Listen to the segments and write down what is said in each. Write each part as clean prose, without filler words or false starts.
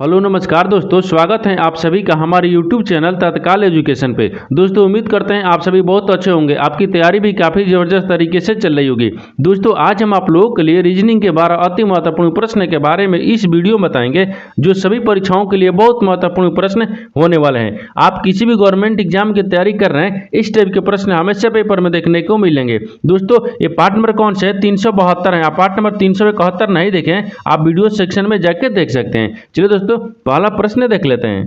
Hello नमस्कार दोस्तों, स्वागत है आप सभी का हमारे YouTube चैनल तत्काल एजुकेशन पे। दोस्तों उम्मीद करते हैं आप सभी बहुत अच्छे होंगे। आपकी तैयारी भी काफ़ी ज़बरदस्त तरीके से चल रही होगी। दोस्तों आज हम आप लोगों के लिए रीजनिंग के 12 अति महत्वपूर्ण प्रश्न के बारे में इस वीडियो में बताएंगे, जो सभी परीक्षाओं के लिए बहुत महत्वपूर्ण प्रश्न होने वाले हैं। आप किसी भी गवर्नमेंट एग्जाम की तैयारी कर रहे हैं, इस टाइप के प्रश्न हमेशा पेपर में देखने को मिलेंगे। दोस्तों ये पार्ट नंबर कौन से है? 372 है। आप पार्ट नंबर 371 नहीं देखें, आप वीडियो सेक्शन में जाकर देख सकते हैं। चलिए दोस्तों पहला प्रश्न देख लेते हैं।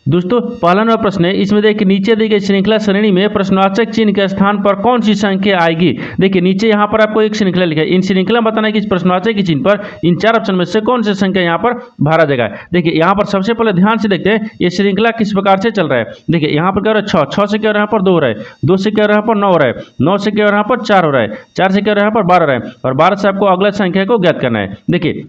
दोस्तों पहला नंबर प्रश्न है, इसमें देखिए नीचे दी गई श्रृंखला श्रेणी में प्रश्नवाचक चिन्ह के स्थान पर कौन सी संख्या आएगी। देखिए नीचे यहाँ पर आपको एक श्रृंखला लिखा है, इन श्रृंखला बताना है कि इस प्रश्नवाचक के चिन्ह पर इन चार ऑप्शन में से कौन सी संख्या यहाँ पर भरा जाएगा। देखिए यहाँ पर सबसे पहले ध्यान से देखते हैं ये श्रृंखला किस प्रकार से चल रहा है। देखिए यहाँ पर क्या हो रहा है, 6 से क्या हो रहा है, यहाँ पर 2 हो रहा है, 2 से क्या हो रहा है, यहाँ पर 9 हो रहा है, 9 से क्या हो रहा है, यहाँ पर 4 हो रहा है, 4 से क्या हो रहा है, यहाँ पर 12 हो रहा है, और 12 से आपको अगला संख्या को ज्ञात करना है। देखिए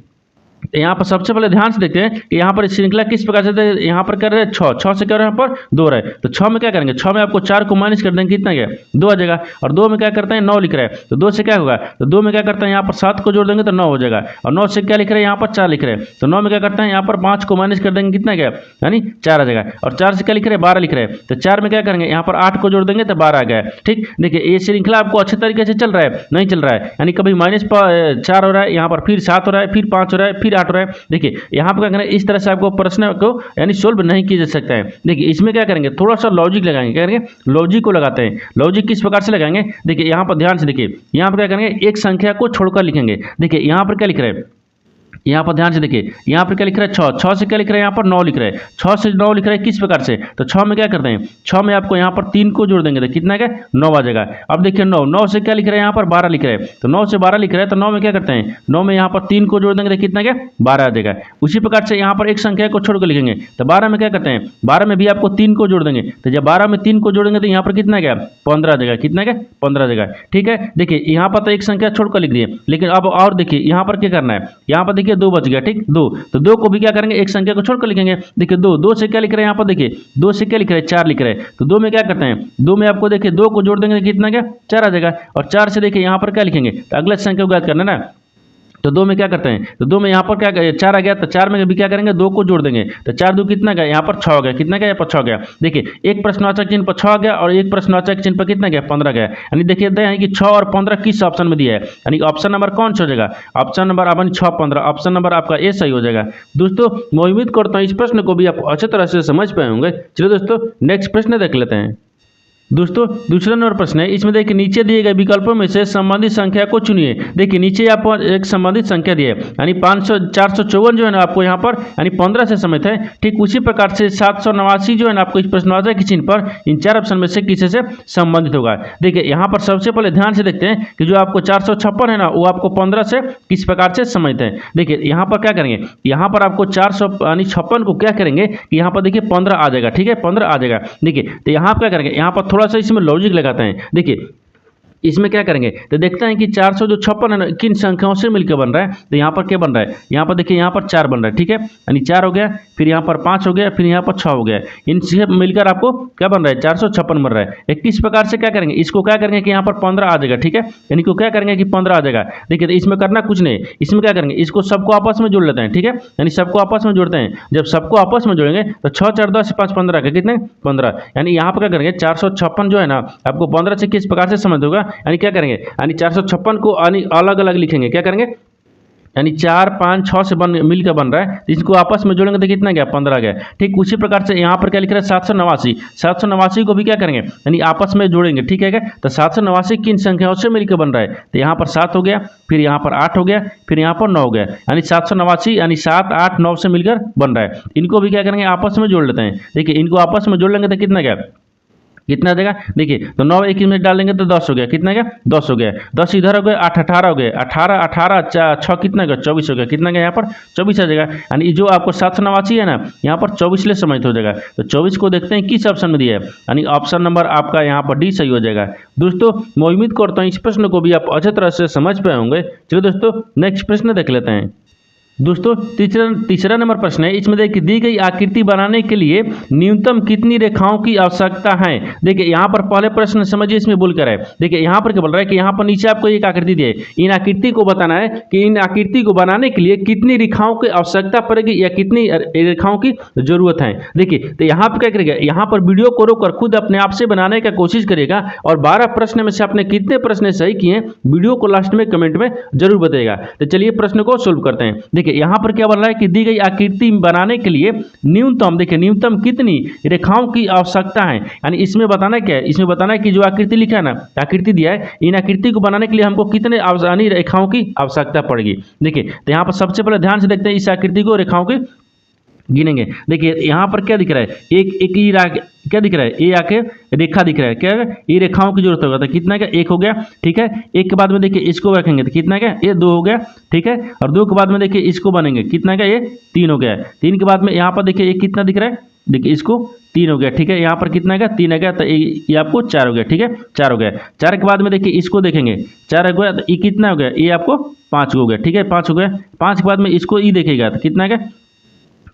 यहाँ पर सबसे पहले ध्यान से देखते हैं कि यहाँ पर श्रृंखला किस प्रकार से, यहाँ पर कर रहे हैं 6 से क्या हो रहा है, यहाँ पर 2 रहा है, तो 6 में क्या करेंगे, 6 में आपको 4 को माइनस कर देंगे, कितना गया 2 आ जाएगा, और 2 में क्या करते हैं 9 लिख रहे हैं, तो 2 से क्या होगा, तो 2 में क्या करते हैं यहाँ पर 7 को जोड़ देंगे तो 9 हो जाएगा, और 9 से क्या लिख रहे हैं यहाँ पर 4 लिख रहे हैं, तो 9 में क्या करते हैं यहाँ पर 5 को माइनस कर देंगे, कितना गया यानी 4 आ जाएगा, और 4 से क्या लिख रहे हैं 12 लिख रहे हैं, तो 4 में क्या करेंगे यहाँ पर 8 को जोड़ देंगे तो 12 आ गया। ठीक, देखिए ये श्रृंखला आपको अच्छे तरीके से चल रहा है, नहीं चल रहा है, यानी कभी -4 हो रहा है, यहाँ पर फिर 7 हो रहा है, फिर 5 हो रहा है, फिर 8 हो रहा है। देखिए यहाँ पर क्या करेंगे, इस तरह से आपको प्रश्न को यानी सोल्व नहीं किया जा सकता है। देखिए इसमें क्या करेंगे, थोड़ा सा लॉजिक लगाएंगे, क्या करेंगे लॉजिक को लगाते हैं। लॉजिक किस प्रकार से लगाएंगे, देखिए यहाँ पर ध्यान से देखिए, यहाँ पर क्या करेंगे एक संख्या को छोड़कर लिखेंगे। देखिए यहाँ पर क्या लिख रहे हैं, यहाँ पर ध्यान से देखिए, यहाँ पर क्या लिख रहा है 6 से क्या लिख रहे हैं, यहाँ पर 9 लिख रहे हैं, 6 से 9 लिख रहे हैं किस प्रकार से, तो 6 में क्या करते हैं, 6 में आपको यहाँ पर 3 को जोड़ देंगे तो कितना क्या 9 आ जाएगा। अब देखिए 9 से क्या लिख रहे हैं, यहाँ पर 12 लिख रहे हैं, तो 9 से 12 लिख रहे हैं, तो 9 में क्या करते हैं, 9 में यहाँ पर 3 को जोड़ देंगे तो कितना क्या 12 आ जाएगा। उसी प्रकार से यहाँ पर एक संख्या को छोड़ कर लिखेंगे, तो 12 में क्या करते हैं, 12 में भी आपको 3 को जोड़ देंगे, तो जब 12 में 3 को जोड़ेंगे तो यहाँ पर कितना गया 15 आ जाएगा, कितना क्या 15 आ जाएगा। ठीक है, देखिए यहाँ पर तो एक संख्या छोड़कर लिख दिए, लेकिन अब और देखिए यहाँ पर क्या करना है, यहाँ पर देखिए 2 बच गया। ठीक, 2, तो 2 को भी क्या करेंगे एक संख्या को छोड़कर लिखेंगे। देखिए 2 से क्या लिख रहे हैं, यहाँ पर देखिए 2 से क्या लिख रहे हैं 4 लिख रहे हैं, तो 2 में क्या करते हैं, 2 में आपको देखिए 2 को जोड़ देंगे तो कितना क्या 4 आ जाएगा, और 4 से देखिए यहाँ पर क्या लिखेंगे, तो अगला संख्या को ज्ञात करना ना, तो 2 में क्या करते हैं, तो 2 में यहाँ पर क्या 4 आ गया, तो 4 में भी क्या करेंगे 2 को जोड़ देंगे, तो 4 2 कितना गया, यहाँ पर 6 हो गया, कितना गया यहाँ पर 6 हो गया। देखिए एक प्रश्नवाचक चिन्ह पर 6 आ गया और एक प्रश्नवाचक चिन्ह पर कितना गया 15 गया, यानी देखिए कि 6 और 15 किस ऑप्शन में दिया है, यानी ऑप्शन नंबर कौन सा हो जाएगा, ऑप्शन नंबर अपन 6 15, ऑप्शन नंबर आपका ए सही हो जाएगा। दोस्तों मैं उम्मीद करता हूँ इस प्रश्न को भी आप अच्छे तरह से समझ पाए होंगे। चलिए दोस्तों नेक्स्ट प्रश्न देख लेते हैं। दोस्तों दूसरा नंबर प्रश्न है, इसमें देखिए नीचे दिए गए विकल्पों में से संबंधित संख्या को चुनिए। देखिए नीचे आपको एक संबंधित संख्या दी है, यानी 454 जो है ना आपको यहाँ पर यानी 15 से समेत है। ठीक उसी प्रकार से 789 जो है ना आपको इस प्रश्नवाचक के चिन्ह पर इन चार ऑप्शन में से किसी से संबंधित होगा। देखिए यहाँ पर सबसे पहले ध्यान से देखते हैं कि जो आपको 456 है ना वो आपको 15 से किस प्रकार से संबंधित है। देखिए यहाँ पर क्या करेंगे, यहाँ पर आपको 456 को क्या करेंगे कि यहाँ पर देखिए 15 आ जाएगा। ठीक है 15 आ जाएगा। देखिए तो यहाँ पर क्या करेंगे, यहाँ पर थोड़ा सा इसमें लॉजिक लगाते हैं। देखिए इसमें क्या करेंगे तो देखते हैं कि 456 है ना किन संख्याओं से मिलकर बन रहा है। तो यहाँ पर क्या बन रहा है, यहाँ पर देखिए यहाँ पर 4 बन रहा है। ठीक है यानी 4 हो गया, फिर यहाँ पर 5 हो गया, फिर यहाँ पर 6 हो गया, इनसे मिलकर आपको क्या बन रहा है 456 बन रहा है। एक किस प्रकार से क्या करेंगे, इसको क्या करेंगे कि यहाँ पर 15 आ जाएगा। ठीक है यानी को क्या करेंगे कि 15 आ जाएगा। देखिए तो इसमें करना कुछ नहीं, इसमें क्या करेंगे इसको सबको आपस में जोड़ लेते हैं। ठीक है यानी सबको आपस में जोड़ते हैं, जब सबको आपस में जोड़ेंगे तो 6 4 10 5 15 के कितने 15, यानी यहाँ पर क्या करेंगे 456 जो है ना आपको 15 से किस प्रकार से समझ होगा, यानी क्या करेंगे यानी 456 को अलग अलग लिखेंगे। क्या करेंगे यानी 4 5 6 से मिलकर बन रहा है, तो इसको आपस में जोड़ेंगे तो कितना गया 15 गया। ठीक उसी प्रकार से यहाँ पर क्या लिख रहा है 789 को भी क्या करेंगे यानी आपस में जोड़ेंगे। ठीक है क्या, तो 789 किन संख्याओं से मिलकर बन रहा है, तो यहाँ पर 7 हो गया, फिर यहाँ पर 8 हो गया, फिर यहाँ पर 9 हो गया, यानी 789 यानी 7 8 9 से मिलकर बन रहा है। इनको भी क्या करेंगे आपस में जोड़ लेते हैं। देखिए इनको आपस में जोड़ लेंगे तो कितना गया कितना देगा, देखिए तो 9 एक में डालेंगे तो 10 हो गया, कितना गया 10 हो गया, 10 इधर हो गया 8 18 हो गया, 18 18 6 कितना गया 24 हो गया, कितना गया यहाँ पर 24 आ जाएगा। यानी जो आपको 789 है ना यहाँ पर 24 ले समाहित हो जाएगा। तो 24 को देखते हैं किस ऑप्शन में दिया है, यानी ऑप्शन नंबर आपका यहाँ पर डी सही हो जाएगा। दोस्तों मैं उम्मीद करता हूँ इस प्रश्न को भी आप अच्छे तरह से समझ पाए होंगे। चलिए दोस्तों नेक्स्ट प्रश्न देख लेते हैं। दोस्तों तीसरा नंबर प्रश्न है, इसमें देखिए दी गई आकृति बनाने के लिए न्यूनतम कितनी रेखाओं की आवश्यकता है। देखिए यहाँ पर पहले प्रश्न समझिए, इसमें बोलकर है, देखिए यहाँ पर क्या बोल रहा है कि यहाँ पर नीचे आपको एक आकृति दी है, इन आकृति को बताना है कि इन आकृति को बनाने के लिए कितनी रेखाओं की आवश्यकता पड़ेगी या कितनी रेखाओं की जरूरत है। देखिए तो यहाँ पर क्या करेगा, यहाँ पर वीडियो को रोककर खुद अपने आप से बनाने का कोशिश करेगा और 12 प्रश्न में से आपने कितने प्रश्न सही किए वीडियो को लास्ट में कमेंट में जरूर बताएगा। तो चलिए प्रश्न को सोल्व करते हैं। देखिए यहाँ पर क्या बोल रहा है कि दी गई आकृति बनाने के लिए न्यूनतम, देखिए न्यूनतम कितनी रेखाओं की आवश्यकता है, यानी इसमें बताना क्या है, इसमें बताना है कि जो आकृति लिखा है ना, आकृति दिया है, इन आकृति को बनाने के लिए हमको कितने रेखाओं की आवश्यकता पड़ेगी। देखिए तो यहाँ पर सबसे पहले ध्यान से देखते हैं, इस आकृति को रेखाओं के गिनेंगे। देखिए यहाँ पर क्या दिख रहा है, एक क्या दिख रहा है, ये आके रेखा दिख रहा है, क्या है, ये रेखाओं की जरूरत होगा, तो कितना का एक हो गया, ठीक है। एक के बाद में देखिए इसको रखेंगे तो कितना का, ये 2 हो गया, ठीक है। और 2 के बाद में देखिए इसको बनेंगे, कितना का, ये 3 हो गया। 3 के बाद में यहाँ पर देखिए ये कितना दिख रहा है, देखिए इसको 3 हो गया, ठीक है। यहाँ पर कितना का, 3 आ गया, तो ये आपको 4 हो गया, ठीक है, 4 हो गया। 4 के बाद में देखिए इसको देखेंगे, 4 हो गया, तो ये कितना हो गया, ये आपको 5 हो गया, ठीक है, 5 हो गया। 5 के बाद में इसको ई देखेगा तो कितना का,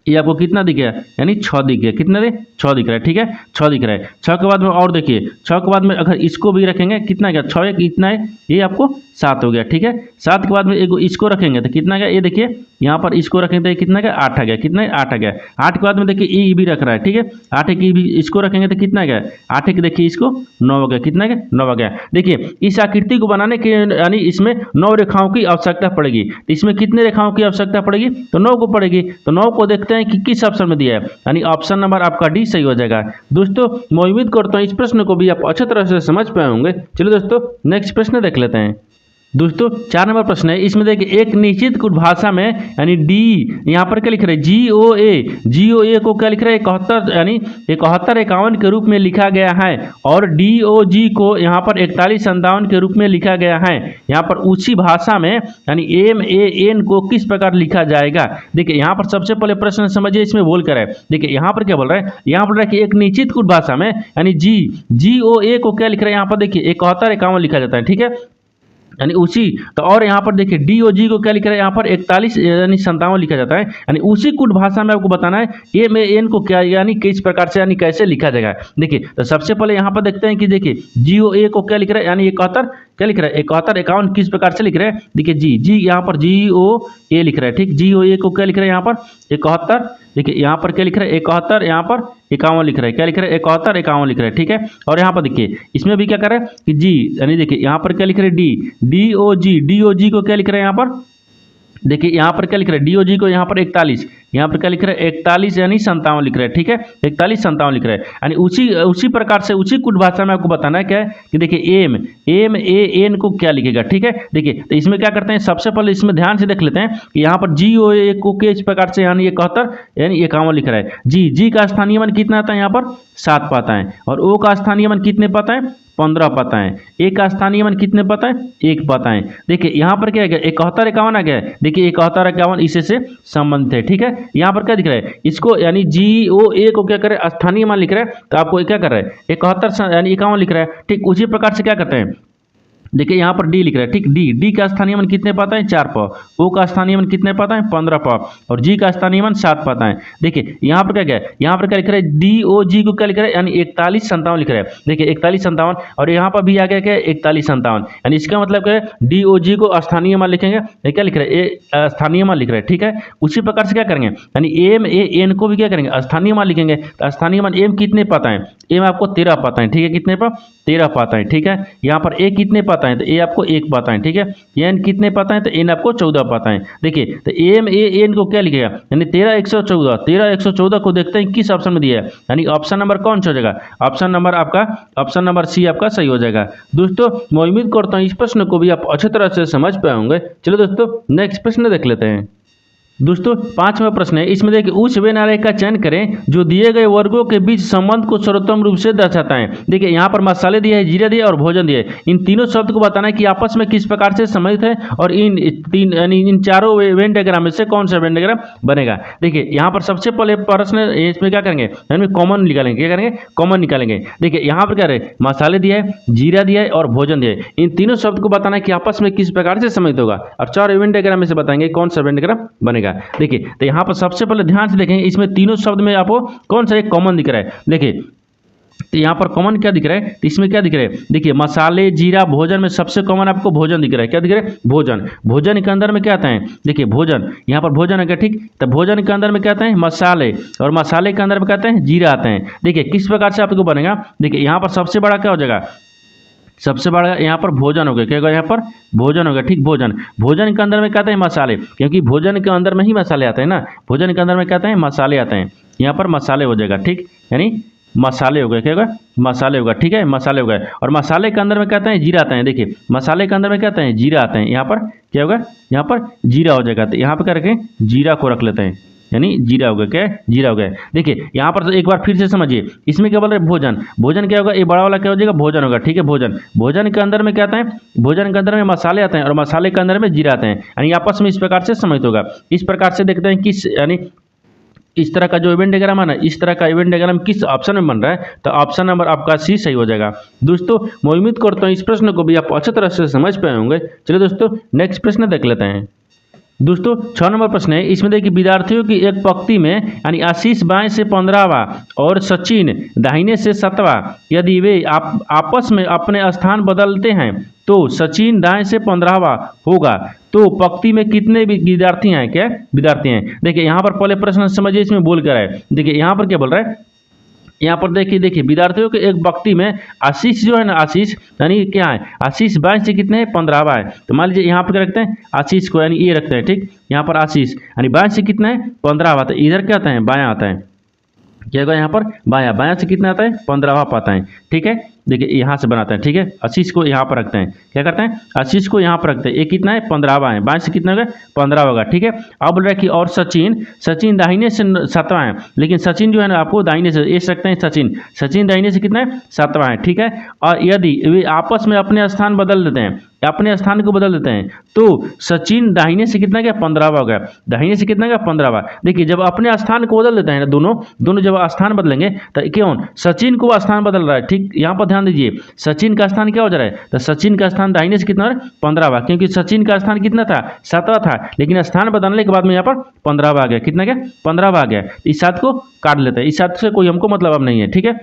ये आपको कितना दिख गया, यानी 6 दिख गया, कितना दे 6 दिख रहा है, ठीक है, 6 दिख रहा है। 6 के बाद में और देखिए 6 के बाद में अगर इसको भी रखेंगे कितना गया, 6 कितना है, ये आपको 7 हो गया, ठीक है। 7 के बाद में एक इसको रखेंगे तो कितना गया, ये देखिए यहाँ पर इसको रखेंगे तो कितना गया, 8 आ गया, कितना है, 8 आ गया। 8 के बाद में देखिए ई भी रख रहा है, ठीक है, 8 की भी इसको रखेंगे तो कितना गया, 8 के देखिए इसको 9 हो गया, कितना गया, 9 आ गया। देखिए इस आकृति को बनाने के यानी इसमें 9 रेखाओं की आवश्यकता पड़ेगी। इसमें कितने रेखाओं की आवश्यकता पड़ेगी, तो 9 को पड़ेगी। तो 9 को देखते हैं कि किस ऑप्शन में दिया है, यानी ऑप्शन नंबर आपका डी सही हो जाएगा। दोस्तों मैं उम्मीद करता हूँ इस प्रश्न को भी आप अच्छी तरह से समझ पाए होंगे। चलिए दोस्तों नेक्स्ट प्रश्न देख लेते हैं। दोस्तों 4 नंबर प्रश्न है, इसमें देखिए एक निश्चित कुछ भाषा में यानी डी, यहाँ पर क्या लिख रहे हैं, GOA को क्या लिख रहा है, 71 यानी 51 के रूप में लिखा गया है, और DOG को यहाँ पर 41 के रूप में लिखा गया है। यहाँ पर उसी भाषा में यानी MAN को किस प्रकार लिखा जाएगा। देखिए यहाँ पर सबसे पहले प्रश्न समझिए, इसमें बोल कर है, देखिए यहाँ पर क्या बोल रहा है, यहाँ पर बोल रहा है कि एक निश्चित कुछ भाषा में यानी GOA को क्या लिख रहा है, यहाँ पर देखिए 71 लिखा जाता है, ठीक है, यानी उसी तो। और यहाँ पर देखिए DOG को क्या लिखा है, यहाँ पर 41 यानी 57 लिखा जाता है, यानी उसी कुछ भाषा में आपको बताना है MAN को क्या यानी किस प्रकार से यानी कैसे लिखा जाएगा। देखिए तो सबसे पहले यहाँ पर देखते हैं कि देखिए GOA को क्या लिख रहा है, यानी 71 क्या लिख रहा है, 51 किस प्रकार से लिख रहा है। देखिए जी यहाँ पर GOA लिख रहा है, ठीक, GOA को क्या लिख रहा है, यहाँ पर 71, देखिए यहाँ पर क्या लिख रहा है 71, यहाँ पर 51 लिख रहा है, क्या लिख रहा है 71 51 लिख रहा है, ठीक है। और यहाँ पर देखिए इसमें भी क्या कर रहा है कि जी यानी देखिए यहाँ पर क्या लिख रहा है DOG को क्या लिख रहा है, यहाँ पर देखिए यहाँ पर क्या लिख रहा है, DOG को यहाँ पर 41, यहाँ पर क्या लिख रहा है 41 यानी 57 लिख रहा है, ठीक है, 41 57 लिख रहा है, यानी उसी प्रकार से उसी कुछ भाषा में आपको बताना है क्या है कि देखिए MAN को क्या लिखेगा, ठीक है। देखिए तो इसमें क्या करते हैं, सबसे पहले इसमें ध्यान से देख लेते हैं कि यहाँ पर GOA को किस प्रकार से यानी 71 यानी 51 लिख रहा है। जी का स्थानीय मान कितना आता है, यहाँ पर 7 पाता है, और O का स्थानीय मान कितने पाता है, 15 पाता है। A का स्थानीय मान कितने पाता है, 1 पाता है। देखिए यहाँ पर क्या है 71 51 आ गया है, देखिए 71 51 इसी से संबंधित है, ठीक है। यहाँ पर क्या दिख रहा है, इसको यानी GOA को क्या करे स्थानीय मान लिख रहा है, तो आपको क्या कर रहा है 71 यानी 51 लिख रहा है, ठीक। उसी प्रकार से क्या करते हैं, देखिए यहाँ पर डी लिख रहा है, ठीक, डी का स्थानीय मान कितने पाता है, 4 पा। ओ का स्थानीय मान कितने पाता है, 15 पा, और जी का स्थानीय मान 7 पाता है। देखिए यहाँ पर क्या गया, यहाँ पर क्या लिख रहा है, DOG को क्या लिख रहा है, यानी 41 57 लिख रहा है। देखिए 41 57, और यहाँ पर भी आ गया क्या 41 57, यानी इसका मतलब क्या है DOG को स्थानीय मान लिखेंगे, ये क्या लिख रहा है, ये स्थानीय मान लिख रहा है, ठीक है। उसी प्रकार से क्या करेंगे, यानी MAN को भी क्या करेंगे, स्थानीय मान लिखेंगे, तो स्थानीय मान M कितने पाता है, M आपको 13 पाता है, ठीक है, कितने पर 13 पाता है, ठीक है। यहाँ पर A कितने पाता है, तो A आपको 1 पाता है, ठीक है। N कितने पाता है, तो N आपको 14 पाता है। देखिए तो MAN को क्या लिखेगा, यानी 13 114 को देखते हैं किस ऑप्शन में दिया है, यानी ऑप्शन नंबर कौन सा हो जाएगा, ऑप्शन नंबर सी आपका सही हो जाएगा। दोस्तों मैं उम्मीद करता हूँ इस प्रश्न को भी आप अच्छी तरह से समझ पाए होंगे। चलो दोस्तों नेक्स्ट प्रश्न देख लेते हैं। दोस्तों 5वां प्रश्न है, इसमें देखिए उस वेन आरेख का चयन करें जो दिए गए वर्गों के बीच संबंध को सर्वोत्तम रूप से दर्शाता है। देखिए यहाँ पर मसाले दिए है, जीरा दिया और भोजन दिया है। इन तीनों शब्द को बताना है कि आपस में किस प्रकार से संबंधित है, और इन चारों वेन डायग्राम में से कौन सा वेन डायग्राम बनेगा। देखिए यहाँ पर सबसे पहले प्रश्न इसमें क्या करेंगे, यानी कॉमन निकालेंगे, क्या करेंगे कॉमन निकालेंगे। देखिए यहाँ पर क्या रहे, मसाले दिया है, जीरा दिया है और भोजन दिया है। इन तीनों शब्द को बताना है कि आपस में किस प्रकार से संबंधित होगा, और 4 वेन डायग्राम में से बताएंगे कौन सा वेन डायग्राम बनेगा। जाएगा। देखिए तो यहाँ पर सबसे पहले ध्यान से देखें, इसमें तीनों शब्द में आपको कौन सा एक कॉमन दिख रहा है। देखिए तो यहाँ पर कॉमन क्या दिख रहा है, तो इसमें क्या दिख रहा है, देखिए मसाले, जीरा, भोजन में सबसे कॉमन आपको भोजन दिख रहा है। क्या दिख रहा है, भोजन। भोजन के अंदर में क्या आता है, देखिए भोजन, यहाँ पर भोजन है क्या, ठीक। तो भोजन के अंदर में क्या आता है, मसाले, और मसाले के अंदर में क्या आता है, जीरा आता है। देखिए किस प्रकार से आपको बनेगा, देखिए यहाँ पर सबसे बड़ा क्या हो जाएगा, सबसे बड़ा यहाँ पर भोजन हो गया। क्या होगा, यहाँ पर भोजन हो गया, ठीक। भोजन, भोजन के अंदर में क्या आता है, मसाले, क्योंकि भोजन के अंदर में ही मसाले आते हैं ना, भोजन के अंदर में क्या आता है, मसाले आते हैं। यहाँ पर मसाले हो जाएगा, ठीक, यानी मसाले हो गए। क्या होगा, मसाले होगा, ठीक है, मसाले हो गए। और मसाले के अंदर में क्या आता है, जीरा आता है। देखिए मसाले के अंदर में क्या आता है, जीरा आता है। यहाँ पर क्या होगा, यहाँ पर जीरा हो जाएगा। तो यहाँ पर क्या रखें, जीरा को रख लेते हैं, यानी जीरा हो गया। क्या है, जीरा हो गया। देखिए यहाँ पर एक बार फिर से समझिए, इसमें क्या बोल रहे हैं, भोजन। भोजन क्या होगा, ये बड़ा वाला क्या हो जाएगा, भोजन होगा, ठीक है। भोजन, भोजन के अंदर में क्या आता है, भोजन के अंदर में मसाले आते हैं, और मसाले के अंदर में जीरा आते हैं, यानी आपस में इस प्रकार से समाहित होगा। इस प्रकार से देखते हैं किस, यानी इस तरह का जो इवेंट डायग्राम है ना, इस तरह का इवेंट डायग्राम किस ऑप्शन में बन रहा है, तो ऑप्शन नंबर आपका सी सही हो जाएगा। दोस्तों मैं उम्मीद करता हूँ इस प्रश्न को भी आप अच्छी तरह से समझ पाए होंगे। चलिए दोस्तों नेक्स्ट प्रश्न देख लेते हैं। दोस्तों 6 नंबर प्रश्न है, इसमें देखिए विद्यार्थियों की एक पंक्ति में, यानी आशीष बाएं से 15वां और सचिन दाहिने से 7वां, यदि वे आपस में अपने स्थान बदलते हैं तो सचिन दाएं से 15वां होगा, तो पंक्ति में कितने विद्यार्थी हैं, क्या विद्यार्थी हैं। देखिए यहाँ पर पहले प्रश्न समझिए, इसमें बोल कर है। देखिए यहाँ पर क्या बोल रहा है, यहाँ पर देखिए विद्यार्थियों के एक पंक्ति में आशीष जो है ना, आशीष यानी क्या है, आशीष बाएं से कितने हैं, 15वां है। तो मान लीजिए यहाँ पर क्या रखते हैं, आशीष को, यानी ये रखते हैं, ठीक। यहाँ पर आशीष यानी बाएं से कितना है, 15वां। तो इधर क्या आता है, बायां आता है। क्या होगा, यहाँ पर बायां, बायां से कितना आता है, 15वां पाता है, ठीक है। देखिए यहाँ से बनाते हैं, ठीक है। आशीष को यहाँ पर रखते हैं, क्या करते हैं, आशीष को यहाँ पर रखते हैं। ये कितना है, 15वां है, बाएं से कितना होगा, 15 होगा, ठीक है। अब बोल रहा है कि और सचिन, सचिन दाहिने से 7वां है, लेकिन सचिन जो है ना आपको दाहिने से ये रखते हैं, सचिन, सचिन दाहिने से कितना है, 7वां है, ठीक है। और यदि वे आपस में अपने स्थान बदल देते हैं, अपने स्थान को बदल देते हैं, तो सचिन दाहिने से कितना गया, 15वां हो गया, दाहिने से कितना गया, 15वां। देखिए जब अपने स्थान को बदल देते हैं ना, दोनों जब स्थान बदलेंगे तो क्यों, सचिन को स्थान बदल रहा है, ठीक। यहाँ पर ध्यान दीजिए, सचिन का स्थान क्या हो जा रहा है, तो सचिन का स्थान दाहिने से कितना है, 15वां, क्योंकि सचिन का स्थान कितना था, 7वां था, लेकिन स्थान बदलने के बाद में यहाँ पर 15वां आ गया। कितना गया, 15वां आ गया। इस 7 को काट लेते हैं, इस 7 से कोई हमको मतलब अब नहीं है, ठीक है,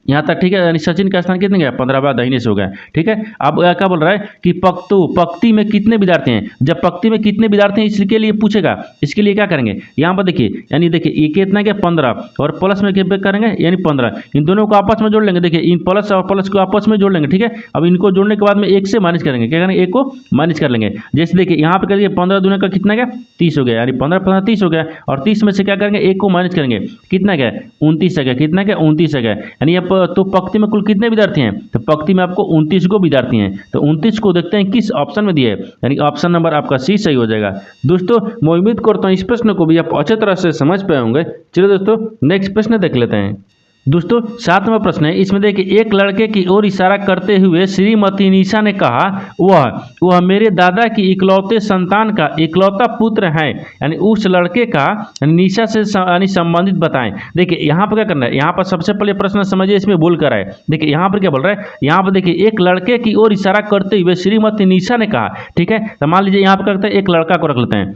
यहाँ तक, ठीक है। यानी सचिन का स्थान कितने गया, 15वां दाहिने से हो गया, ठीक है। अब क्या बोल रहा है कि पंक्ति में कितने विद्यार्थी हैं। जब पंक्ति में कितने विद्यार्थी हैं इसके लिए पूछेगा, इसके लिए क्या करेंगे, यहाँ पर देखिए, यानी देखिए ये कितना गया, 15, और प्लस में क्या करेंगे, यानी 15, इन दोनों को आपस में जोड़ लेंगे। देखिए इन प्लस और प्लस को आपस में जोड़ लेंगे, ठीक है। अब इनको जोड़ने के बाद में 1 से माइनस करेंगे, क्या करेंगे, 1 को माइनस कर लेंगे। जैसे देखिए यहाँ पर करिए, 15 दूना का कितना गया, 30 हो गया, यानी 15 15 30 हो गया, और 30 में से क्या करेंगे, 1 को माइनस करेंगे, कितना गया, 29 आ गया, कितना गया, 29 आ गया। यानी अब तो पंक्ति में कुल कितने विद्यार्थी हैं, तो पंक्ति में आपको 29 को विद्यार्थी हैं। तो 29 को देखते हैं किस ऑप्शन में दिया है, यानी ऑप्शन नंबर आपका सी सही हो जाएगा। दोस्तों मैं उम्मीद करता हूं इस प्रश्न को भी आप अच्छे तरह से समझ पाए होंगे। चलिए दोस्तों नेक्स्ट प्रश्न देख लेते हैं। दोस्तों 7 नंबर प्रश्न है, इसमें देखिए एक लड़के की ओर इशारा करते हुए श्रीमती निशा ने कहा, वह मेरे दादा की इकलौते संतान का इकलौता पुत्र है, यानी उस लड़के का निशा से यानी संबंधित बताएं। देखिए यहाँ पर क्या करना है, यहाँ पर सबसे पहले प्रश्न समझिए, इसमें बोल कर है। देखिए यहाँ पर क्या बोल रहा है, यहाँ पर देखिए एक लड़के की ओर इशारा करते हुए श्रीमती निशा ने कहा, ठीक है। तो मान लीजिए यहाँ पर करते हैं, एक लड़का को रख लेते हैं,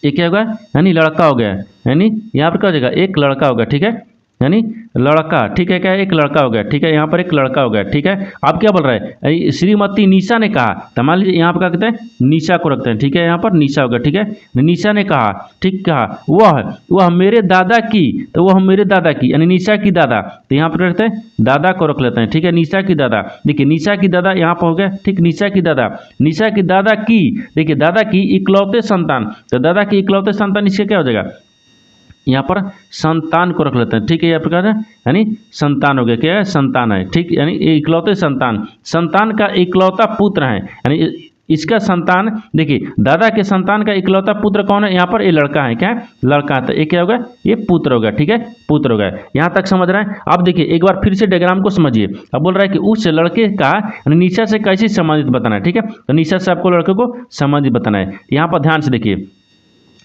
ये क्या होगा, यानी लड़का हो गया, यानी यहाँ पर क्या हो जाएगा, एक लड़का होगा, ठीक है, यानी लड़का, ठीक है, क्या एक लड़का हो गया, ठीक है। यहाँ पर एक लड़का हो गया, ठीक है। अब क्या बोल रहा है, श्रीमती निशा ने कहा, तो मान लीजिए यहाँ पर क्या कहते हैं, निशा को रखते हैं, ठीक है। यहाँ पर निशा हो गया, ठीक है। निशा ने कहा, ठीक, कहा वह मेरे दादा की, तो वह मेरे दादा की, यानी निशा की दादा, तो यहाँ पर रखते हैं, दादा को रख लेते हैं, ठीक है। निशा की दादा, देखिए निशा की दादा यहाँ पर हो गया, ठीक, निशा की दादा, निशा की दादा की, देखिए दादा की इकलौते संतान, तो दादा की इकलौते संतान इसके क्या हो जाएगा, यहाँ पर संतान को रख लेते हैं, ठीक है। यहाँ पर यानी संतान हो गया, क्या है, संतान है, ठीक, यानी इकलौते संतान, संतान का इकलौता पुत्र है, यानी इसका संतान, देखिए दादा के संतान का इकलौता पुत्र कौन है, यहाँ पर ये लड़का है, क्या है, लड़का है, तो ये क्या होगा, ये पुत्र होगा, ठीक है, पुत्र होगा। यहाँ तक समझ रहे हैं। अब देखिए एक बार फिर से डायग्राम को समझिए। अब बोल रहा है कि उस लड़के का निशा से कैसे संबंधित बताना है, ठीक है। तो निशा से आपको लड़के को संबंधित बताना है। यहाँ पर ध्यान से देखिए,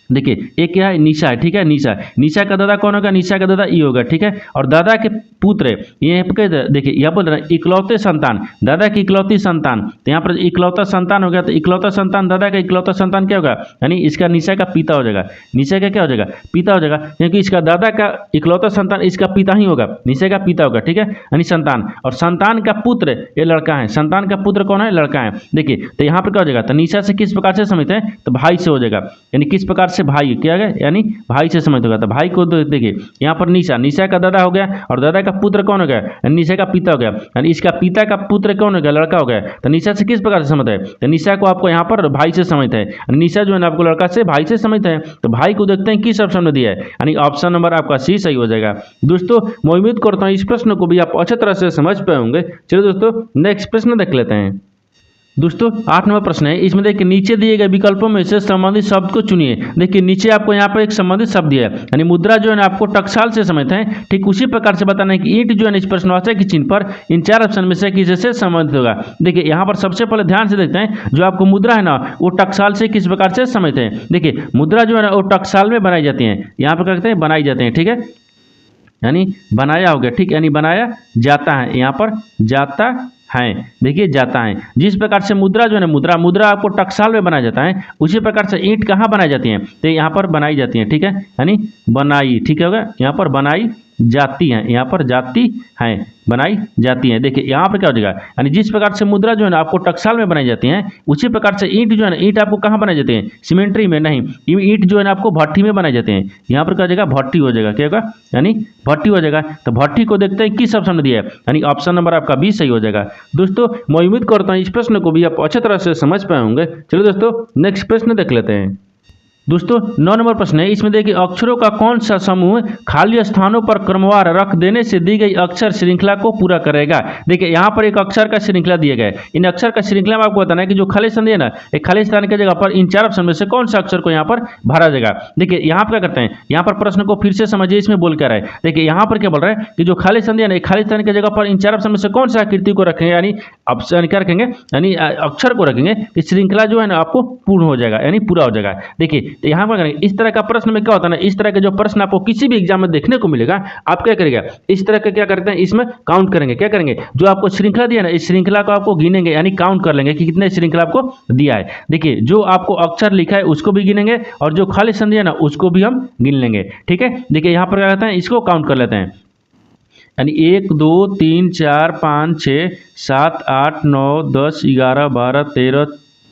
देखिए एक क्या है, निशा है, ठीक है, निशा। निशा का दादा कौन होगा? निशा का दादा ई होगा, ठीक है। और दादा के पुत्र, ये देखिए यहाँ बोल रहे हैं इकलौते संतान, दादा की इकलौती संतान, तो यहाँ पर इकलौता संतान हो गया, तो इकलौता संतान दादा का इकलौता संतान क्या होगा? यानी इसका निशा का पिता हो जाएगा। निशा का क्या हो जाएगा? पिता हो जाएगा, क्योंकि इसका दादा का इकलौता संतान इसका पिता ही होगा, निशा का पिता होगा, ठीक है, यानी संतान। और संतान का पुत्र ये लड़का है, संतान का पुत्र कौन है? लड़का है। देखिए तो यहाँ पर क्या हो जाएगा? तो निशा से किस प्रकार से समझते हैं? तो भाई से हो जाएगा, यानी किस प्रकार से? भाई, क्या है, यानी भाई से समझ होगा। तो भाई को देखिए यहाँ पर निशा, निशा का दादा हो गया, और दादा का पुत्र कौन हो गया? निशा का पिता हो गया, यानी इसका पिता का पुत्र कौन हो गया? लड़का हो गया। तो निशा से किस प्रकार से समझते हैं? तो निशा को आपको यहाँ पर भाई से समझते हैं, निशा जो है ना आपको लड़का से भाई से समझते हैं। तो भाई को देखते हैं किस ऑप्शन में दिया है, यानी ऑप्शन नंबर आपका सी सही हो जाएगा। दोस्तों मैं उम्मीद करता हूँ इस प्रश्न को भी आप अच्छी तरह से समझ पाए होंगे। चलिए दोस्तों नेक्स्ट प्रश्न देख लेते हैं। दोस्तों 8 नंबर प्रश्न है, इसमें देखिए नीचे दिए गए विकल्पों में से संबंधित शब्द को चुनिए। देखिए नीचे आपको यहाँ पर एक संबंधित शब्द दिया है, यानी मुद्रा जो है ना आपको टकसाल से समझते हैं, ठीक उसी प्रकार से बताना है कि ईंट जो है इस प्रश्नवाचक के चिन्ह पर इन 4 ऑप्शन में से किसी से संबंधित होगा। देखिए यहाँ पर सबसे पहले ध्यान से देखते हैं, जो आपको मुद्रा है ना वो टकसाल से किस प्रकार से समझते हैं। देखिए मुद्रा जो है ना वो टकसाल में बनाई जाती है, यहाँ पर क्या कहते हैं? बनाई जाते हैं, ठीक है, यानी बनाया हो गया, ठीक, यानी बनाया जाता है, यहाँ पर जाता है, देखिए जाता है। जिस प्रकार से मुद्रा जो है ना मुद्रा आपको टकसाल में बनाया जाता है, उसी प्रकार से ईंट कहाँ बनाई जाती है? तो यहाँ पर बनाई जाती है, ठीक है, यानी बनाई, ठीक है होगा, यहाँ पर बनाई जाती हैं, यहाँ पर जाती हैं, बनाई जाती हैं। देखिए यहाँ पर क्या हो जाएगा? यानी जिस प्रकार से मुद्रा जो है ना आपको टकसाल में बनाई जाती हैं, उसी प्रकार से ईंट जो है ना, ईंट आपको कहाँ बनाई जाती है? सीमेंट्री में नहीं, ईंट जो है ना आपको भट्टी में बनाई जाते हैं। यहाँ पर क्या हो जाएगा? भट्टी हो जाएगा, क्या होगा? यानी भट्टी हो जाएगा। तो भट्टी को देखते हैं किस ऑप्शन में दिया है, यानी ऑप्शन नंबर आपका बी सही हो जाएगा। दोस्तों मैं उम्मीद करता हूँ इस प्रश्न को भी आप अच्छी तरह से समझ पाए होंगे। चलिए दोस्तों नेक्स्ट प्रश्न देख लेते हैं। दोस्तों 9 नंबर प्रश्न है, इसमें देखिए अक्षरों का कौन सा समूह खाली स्थानों पर क्रमवार रख देने से दी गई अक्षर श्रृंखला को पूरा करेगा। देखिए यहाँ पर एक अक्षर का श्रृंखला दिया गया है, इन अक्षर का श्रृंखला में आपको बताना है कि जो खाली स्थान है ना, एक खाली स्थान की जगह पर इन 4 ऑप्शन में से कौन सा अक्षर को यहाँ पर भरा जाएगा। देखिए यहाँ पर क्या करते हैं, यहाँ पर प्रश्न को फिर से समझिए, इसमें बोल कर रहा है। देखिए यहाँ पर क्या बोल रहा है कि जो खाली स्थान है ना, खाली स्थान की जगह पर इन 4 ऑप्शन में से कौन सा आकृति को रखेंगे, यानी ऑप्शन क्या रखेंगे, यानी अक्षर को रखेंगे, इस श्रृंखला जो है ना आपको पूर्ण हो जाएगा, यानी पूरा हो जाएगा। देखिए तो यहाँ पर करेंगे इस तरह का प्रश्न में क्या होता है ना, इस तरह के जो प्रश्न आपको किसी भी एग्जाम में देखने को मिलेगा, आप क्या करेंगे, इस तरह के क्या करते हैं, इसमें काउंट करेंगे। क्या करेंगे? जो आपको श्रृंखला दिया ना, इस श्रृंखला को आपको गिनेंगे, यानी काउंट कर लेंगे कि कितने श्रृंखला आपको दिया है। देखिए जो आपको अक्षर लिखा है उसको भी गिनेंगे, और जो खाली स्थान दिया ना उसको भी हम गिन लेंगे, ठीक है। देखिए यहाँ पर क्या कहते हैं, इसको काउंट कर लेते हैं, यानी 1 2 3 4 5 6 7 8 9 10 11 12 13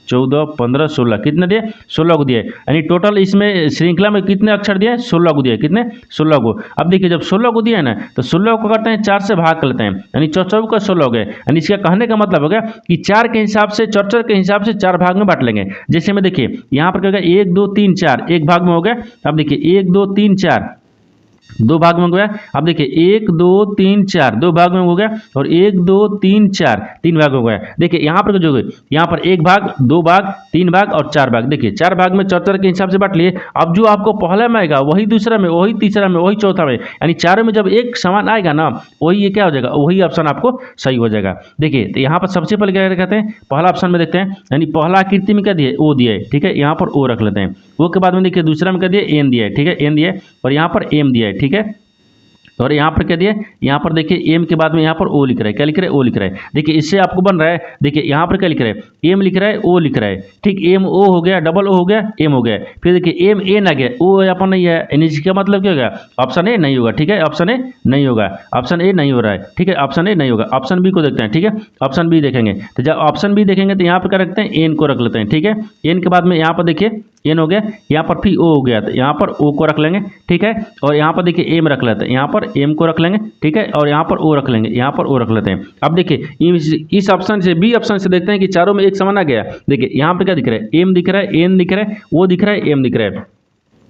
14 15 16 कितने दिए? 16 को दिए, यानी टोटल इसमें श्रृंखला में कितने अक्षर दिए? 16 को दिए, कितने? 16 को। अब देखिए जब 16 को दिया है ना, तो 16 को करते हैं 4 से भाग कर लेते हैं, यानी 14 का 16 हो गए। यानी इसका कहने का मतलब हो गया कि 4 के हिसाब से, 14 के हिसाब से 4 भाग में बांट लेंगे। जैसे में देखिए यहाँ पर क्या होगा, 1 2 3 4 एक भाग में हो गया। अब देखिए 1 2 3 4 दो भाग में हो गया। अब देखिए 1 2 3 4 दो भाग में हो गया, और 1 2 3 4 तीन भाग में हो गया। देखिए यहाँ पर जो है, यहाँ पर 1 भाग 2 भाग 3 भाग और 4 भाग। देखिए 4 भाग में 74 के हिसाब से बांट लिए। अब जो आपको पहला में आएगा वही दूसरा में, वही तीसरा में, वही चौथा में, यानी चारों में जब एक समान आएगा ना, वही ये क्या हो जाएगा, वही ऑप्शन आपको सही हो जाएगा। देखिए तो यहाँ पर सबसे पहले क्या कहते हैं, पहला ऑप्शन में देखते हैं, यानी पहला आकृति में क्या दिए, ओ दिए, ठीक है, यहाँ पर ओ रख लेते हैं। ओ के बाद में देखिए दूसरा में क्या दिए, एन दिया है, ठीक है, एन दिया है, और यहाँ पर एम दिया है, ठीक है। और यहाँ पर क्या दिया, यहाँ पर देखिए एम के बाद में यहाँ पर ओ लिख रहा है, क्या लिख रहा है, ओ लिख रहा है। देखिए इससे आपको बन रहा है, देखिए यहाँ पर क्या लिख रहा है, एम लिख रहा है, ओ लिख रहा है, ठीक, एम ओ हो गया, डबल ओ हो गया, एम हो गया। फिर देखिए एम एन आ गया, ओ यहाँ पर नहीं है, यानी इसका मतलब क्या होगा, ऑप्शन ए नहीं होगा, ठीक है, ऑप्शन ए नहीं होगा, ऑप्शन ए नहीं हो रहा है, ठीक है, ऑप्शन ए नहीं होगा। ऑप्शन बी को देखते हैं, ठीक है, ऑप्शन बी देखेंगे, तो जब ऑप्शन बी देखेंगे तो यहाँ पर क्या रखते हैं, एन को रख लेते हैं, ठीक है। एन के बाद में यहाँ पर देखिए एन हो गया, यहाँ पर फिर ओ हो गया, तो यहाँ पर ओ को रख लेंगे, ठीक है, और यहाँ पर देखिए एम रख लेते हैं, यहाँ पर एम को रख लेंगे, ठीक है, और यहाँ पर ओ रख लेंगे, यहाँ पर ओ रख लेते हैं। अब देखिए इस ऑप्शन से, बी ऑप्शन से देखते हैं कि चारों में एक समान आ गया। देखिए यहाँ पे क्या दिख रहा है, एम दिख रहा है, एन दिख रहा है, ओ दिख रहा है, एम दिख रहा है।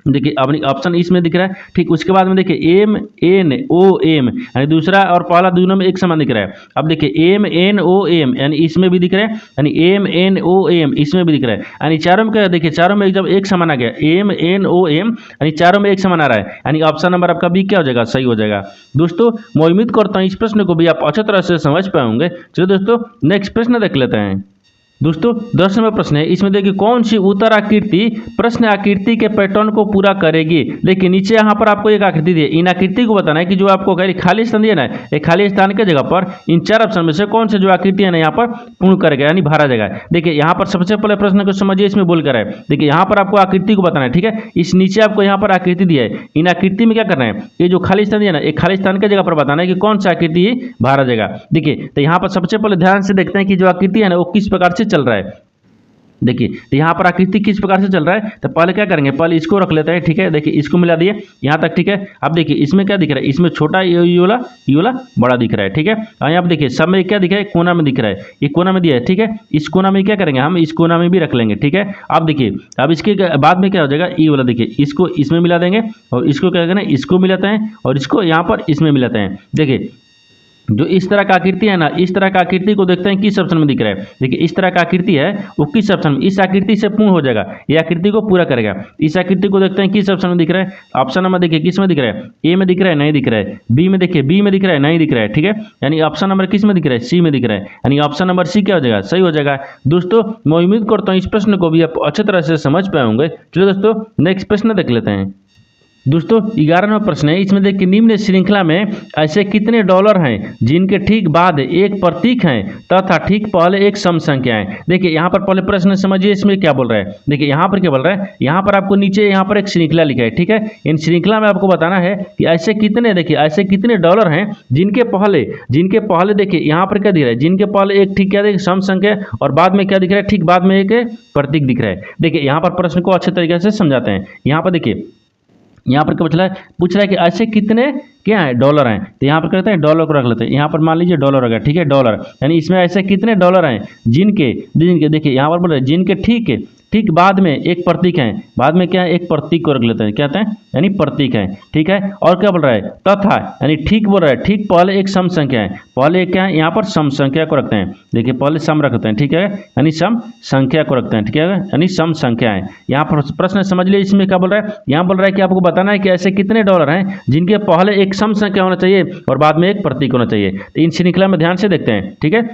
देखिए अपनी ऑप्शन इसमें दिख रहा है, ठीक, उसके बाद में देखिए एम एन ओ एम, यानी दूसरा और पहला दोनों में एक समान दिख रहा है। अब देखिए एम एन ओ एम, यानी इसमें भी दिख रहा है, यानी एम एन ओ एम इसमें भी दिख रहा है, यानी चारों में क्या, देखिए चारों में जब एक समान आ गया, एम एन ओ एम, यानी चारों में एक समान आ रहा है, यानी ऑप्शन नंबर आपका बी क्या हो जाएगा, सही हो जाएगा। दोस्तों मैं उम्मीद करता हूँ इस प्रश्न को भी आप अच्छी तरह से समझ पाए होंगे। चलिए दोस्तों नेक्स्ट प्रश्न देख लेते हैं। दोस्तों 10 नंबर प्रश्न है, इसमें देखिए कौन सी उत्तर आकृति प्रश्न आकृति के पैटर्न को पूरा करेगी। देखिए नीचे यहाँ पर आपको एक आकृति दी है, इन आकृति को बताना है कि जो आपको खाली स्थान दिया ना, एक खाली स्थान के जगह पर इन 4 ऑप्शन में से कौन से जो आकृति है ना यहाँ पर पूर्ण करेगा यानी भरा जाएगा। देखिए यहाँ पर सबसे पहले प्रश्न को समझिए, इसमें बोल कर है। देखिए यहाँ पर आपको आकृति को बताना है, ठीक है। इस नीचे आपको यहाँ पर आकृति दिया है, इन आकृति में क्या करना है, ये जो खाली स्थान दिया ना, एक खाली स्थान के जगह पर बताना है कि कौन सा आकृति भरा जाएगा। देखिए तो यहाँ पर सबसे पहले ध्यान से देखते हैं कि जो आकृति है ना वो किस प्रकार से चल रहा है। देखिए तो यहाँ पर आकृति किस प्रकार से चल रहा है, तो पहले क्या करेंगे, पहले इसको रख लेते हैं, ठीक है। देखिए इसको मिला दिए यहाँ तक, ठीक है। अब देखिए इसमें क्या दिख रहा है, इसमें छोटा ये वाला बड़ा दिख रहा है, ठीक है। और यहाँ पर देखिए सब में क्या दिख रहा है, कोना में दिख रहा है, ये कोना में दिया है, ठीक है। इस कोना में क्या करेंगे, हम इस कोना में भी रख लेंगे, ठीक है। अब देखिए अब इसके बाद में क्या हो जाएगा, ये वाला देखिए इसको इसमें मिला देंगे और इसको क्या करें, इसको मिलाते हैं और इसको यहाँ पर इसमें मिलाते हैं। देखिए जो इस तरह का आकृति है ना, इस तरह का आकृति को देखते हैं किस ऑप्शन में दिख रहा है। देखिए इस तरह का आकृति है वो किस ऑप्शन में, इस आकृति से पूर्ण हो जाएगा, ये आकृति को पूरा करेगा। इस आकृति को देखते हैं किस ऑप्शन में दिख रहा है। ऑप्शन नंबर देखिए किस में दिख रहा है, ए में दिख रहा है, नहीं दिख रहा है। बी में देखिए, बी में दिख रहा है, नहीं दिख रहा है, ठीक है। यानी ऑप्शन नंबर किस में दिख रहा है, सी में दिख रहा है। यानी ऑप्शन नंबर सी क्या हो जाएगा, सही हो जाएगा। दोस्तों मैं उम्मीद करता हूँ इस प्रश्न को भी आप अच्छी तरह से समझ पाए होंगे। चलो दोस्तों नेक्स्ट प्रश्न देख लेते हैं। दोस्तों 11वां प्रश्न है, इसमें देखिए निम्न श्रृंखला में ऐसे कितने डॉलर हैं जिनके ठीक बाद एक प्रतीक है तथा ठीक पहले एक सम संख्या है। देखिए यहाँ पर पहले प्रश्न समझिए इसमें क्या बोल रहा है। देखिए यहाँ पर क्या बोल रहा है, यहाँ पर आपको नीचे यहाँ पर एक श्रृंखला लिखा है, ठीक है। इन श्रृंखला में आपको बताना है कि ऐसे कितने, देखिए ऐसे कितने डॉलर हैं जिनके पहले देखिए यहाँ पर क्या दिख रहा है, जिनके पहले एक ठीक क्या देखिए सम संख्या और बाद में क्या दिख रहा है, ठीक बाद में एक प्रतीक दिख रहा है। देखिए यहाँ पर प्रश्न को अच्छे तरीके से समझाते हैं। यहाँ पर देखिए यहाँ पर क्या पूछ रहा है कि ऐसे कितने क्या है डॉलर हैं, तो यहाँ पर कहते हैं डॉलर को रख लेते हैं। यहाँ पर मान लीजिए डॉलर होगा, ठीक है, डॉलर यानी इसमें ऐसे कितने डॉलर हैं जिनके देखिए यहाँ पर बोल रहे हैं जिनके ठीक बाद में एक प्रतीक है, बाद में क्या है एक प्रतीक को रख लेते हैं, क्या कहते हैं यानी प्रतीक है, ठीक है। और क्या बोल रहा है, तथा यानी ठीक बोल रहा है, ठीक पहले एक सम संख्या है, पहले क्या है यहाँ पर सम संख्या को रखते हैं। देखिए पहले सम रखते हैं, ठीक है, यानी सम संख्या को रखते हैं, ठीक है, यानी सम संख्या है। यहाँ पर प्रश्न समझ लीजिए इसमें क्या बोल रहा है, यहाँ बोल रहा है कि आपको बताना है कि ऐसे कितने डॉलर हैं जिनके पहले एक सम संख्या होना चाहिए और बाद में एक प्रतीक होना चाहिए। तो इन श्रृंखला में ध्यान से देखते हैं, ठीक है।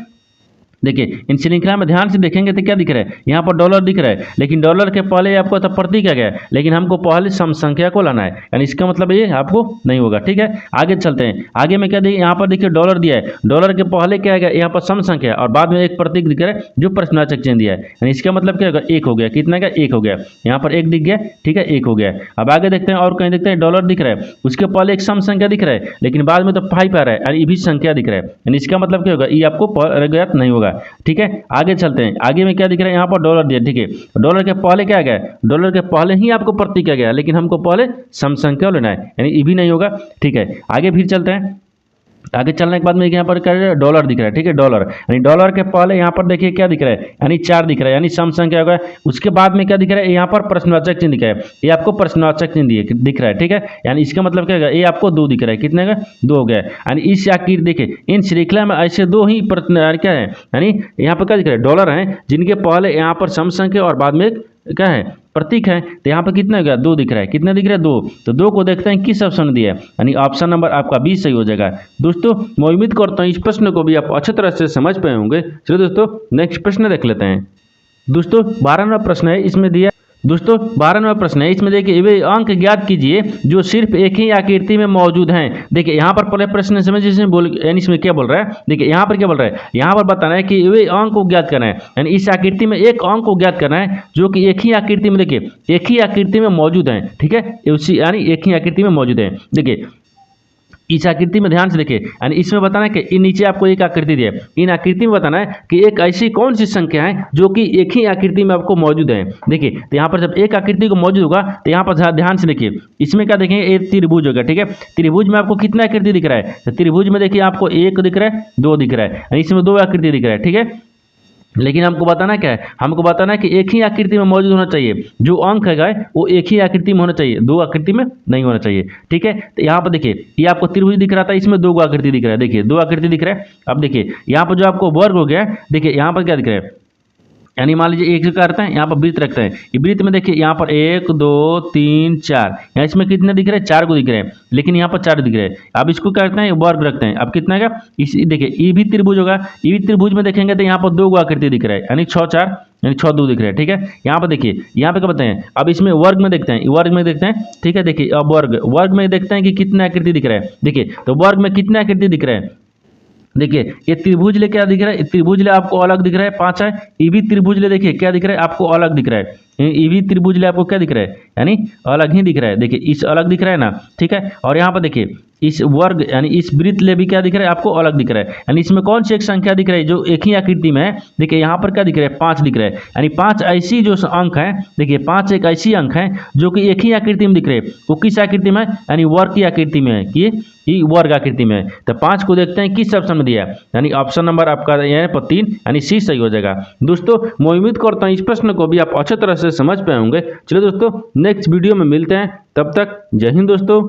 देखिए इन श्रृंखला में ध्यान से देखेंगे तो क्या दिख रहा है, यहाँ पर डॉलर दिख रहा है, लेकिन डॉलर के पहले आपको तो प्रतीक आ गया, लेकिन हमको पहले सम संख्या को लाना है, यानी इसका मतलब ये आपको नहीं होगा, ठीक है। आगे चलते हैं, आगे में क्या देखिए यहाँ पर देखिए डॉलर दिया है, डॉलर के पहले क्या है यहाँ पर सम संख्या और बाद में एक प्रतीक दिख रहा है जो प्रश्नवाचक चिन्ह दिया है, यानी इसका मतलब क्या होगा, एक हो गया, कितना का एक हो गया, यहाँ पर एक दिख गया, ठीक है, एक हो गया। अब आगे देखते हैं और कहीं देखते हैं डॉलर दिख रहा है, उसके पहले एक सम संख्या दिख रहा है, लेकिन बाद में तो 5 आ रहा है, यानी ये भी संख्या दिख रहा है, यानी इसका मतलब क्या होगा, ये आपको ज्ञात नहीं होगा, ठीक है। आगे चलते हैं, आगे में क्या दिख रहा है, यहाँ पर डॉलर दिया, ठीक है, डॉलर के पहले क्या आ गया, डॉलर के पहले ही आपको प्रतीक आ गया, लेकिन हमको पहले सम संख्या लेना है, यानी ये भी नहीं होगा, ठीक है। आगे फिर चलते हैं, आगे चलने के बाद में यहाँ पर क्या डॉलर दिख रहा है, ठीक है, डॉलर यानी डॉलर के पहले यहाँ पर देखिए क्या दिख रहा है, यानी 4 दिख रहा है, यानी सम संख्या होगा। उसके बाद में क्या दिख रहा है, यहाँ पर प्रश्नवाचक चिन्ह दिख रहा है, ये आपको प्रश्नवाचक चिन्ह दिख रहा है, ठीक है, यानी इसका मतलब क्या होगा, ये आपको 2 दिख रहा है, कितने का 2 हो गया, यानी इस आखिर देखिए इन श्रृंखला में ऐसे 2 ही क्या है, यानी यहाँ पर क्या दिख रहा है, डॉलर हैं जिनके पहले यहाँ पर सम संख्या और बाद में क्या है प्रतीक है। तो यहाँ पर कितना हो गया, 2 दिख रहा है, कितना दिख रहा है 2, तो 2 को देखते हैं किस ऑप्शन में दिया है, यानी ऑप्शन नंबर आपका 20 सही हो जाएगा। दोस्तों मैं उम्मीद करता हूँ इस प्रश्न को भी आप अच्छी तरह से समझ पाए होंगे। चलो दोस्तों नेक्स्ट प्रश्न देख लेते हैं। दोस्तों 12वां प्रश्न है, इसमें दिया दोस्तों 12वां प्रश्न है, इसमें देखिए वे अंक ज्ञात कीजिए जो सिर्फ एक ही आकृति में मौजूद हैं। देखिए यहाँ पर पहले प्रश्न समझिए यानी इसमें क्या बोल रहा है, देखिए यहाँ पर क्या बोल रहा है, यहाँ पर बताना है कि वे अंक को ज्ञात करना है, यानी इस आकृति में एक अंक को ज्ञात करना है जो कि एक ही आकृति में, देखिए एक ही आकृति में मौजूद है, ठीक है, उसी यानी एक ही आकृति में मौजूद है। देखिए इस आकृति में ध्यान से देखिए, यानी इसमें बताना है कि नीचे आपको एक आकृति दी है, इन आकृति में बताना है कि एक ऐसी कौन सी संख्या है जो कि एक ही आकृति में आपको मौजूद है। देखिए तो यहाँ पर जब एक आकृति को मौजूद होगा तो यहाँ पर ध्यान से देखिए, इसमें क्या देखेंगे, एक त्रिभुज होगा, ठीक है, त्रिभुज में आपको कितना आकृति दिख रहा है, तो त्रिभुज में देखिए आपको 1 दिख रहा है, 2 दिख रहा है, यानी इसमें 2 आकृति दिख रहा है, ठीक है। लेकिन हमको बताना क्या है, हमको बताना है कि एक ही आकृति में मौजूद होना चाहिए, जो अंक है वो एक ही आकृति में होना चाहिए, 2 आकृति में नहीं होना चाहिए, ठीक है। तो यहाँ पर देखिए ये आपको त्रिभुज दिख रहा था, इसमें 2 आकृति दिख रहा है, देखिए 2 आकृति दिख रहा है। अब देखिए यहाँ पर जो आपको वर्ग हो गया, देखिए यहाँ पर क्या दिख रहा है, यानी मान लीजिए एक जगह करते हैं, यहाँ पर वृत्त रखते हैं। ये वृत्त में देखिए यहाँ पर 1 2 3 4, यहाँ इसमें कितने दिख रहे हैं, 4 को दिख रहे हैं, लेकिन यहाँ पर 4 दिख रहे हैं। अब इसको करते हैं वर्ग रखते हैं। अब कितना है, इस देखिए ई भी त्रिभुज होगा। ई भी त्रिभुज में देखेंगे तो यहाँ पर 2 को आकृति दिख रहा है, यानी 6 4 यानी 6 2 दिख रहा है। ठीक है, यहाँ पर देखिए, यहाँ पे क्या बताएं, अब इसमें वर्ग में देखते हैं, वर्ग में देखते हैं। ठीक है, देखिए अब वर्ग में देखते हैं कि कितना आकृति दिख रहा है। देखिए तो वर्ग में कितना आकृति दिख रहा है, देखिए ये त्रिभुज ले क्या दिख रहा है, त्रिभुज ले आपको अलग दिख रहा है 5 है। ये भी त्रिभुज ले देखिए क्या दिख रहा है, आपको अलग दिख रहा है। ये भी त्रिभुज ले आपको क्या दिख रहा है, यानी अलग ही दिख रहा है। देखिए इस अलग दिख रहा है ना, ठीक है। और यहाँ पर देखिए इस वर्ग यानी इस वृत्त ले भी क्या दिख रहा है, आपको अलग दिख रहा है। यानी इसमें कौन सी एक संख्या दिख रही है जो एक ही आकृति में है। देखिए यहाँ पर क्या दिख रहा है, 5 दिख रहा है। यानी 5 ऐसी जो अंक है, देखिए 5 एक ऐसी अंक है जो कि एक ही आकृति में दिख रहे हैं। वो किस आकृति में है, यानी वर्ग की आकृति में है, कि वर्ग आकृति में है। तो 5 को देखते हैं किस ऑप्शन में दिया है, यानी ऑप्शन नंबर आपका यहाँ पर 3 यानी सी सही हो जाएगा। दोस्तों मैं उम्मीद करता हूँ इस प्रश्न को भी आप अच्छे तरह से समझ पाए होंगे। चलिए दोस्तों नेक्स्ट वीडियो में मिलते हैं, तब तक जय हिंद दोस्तों।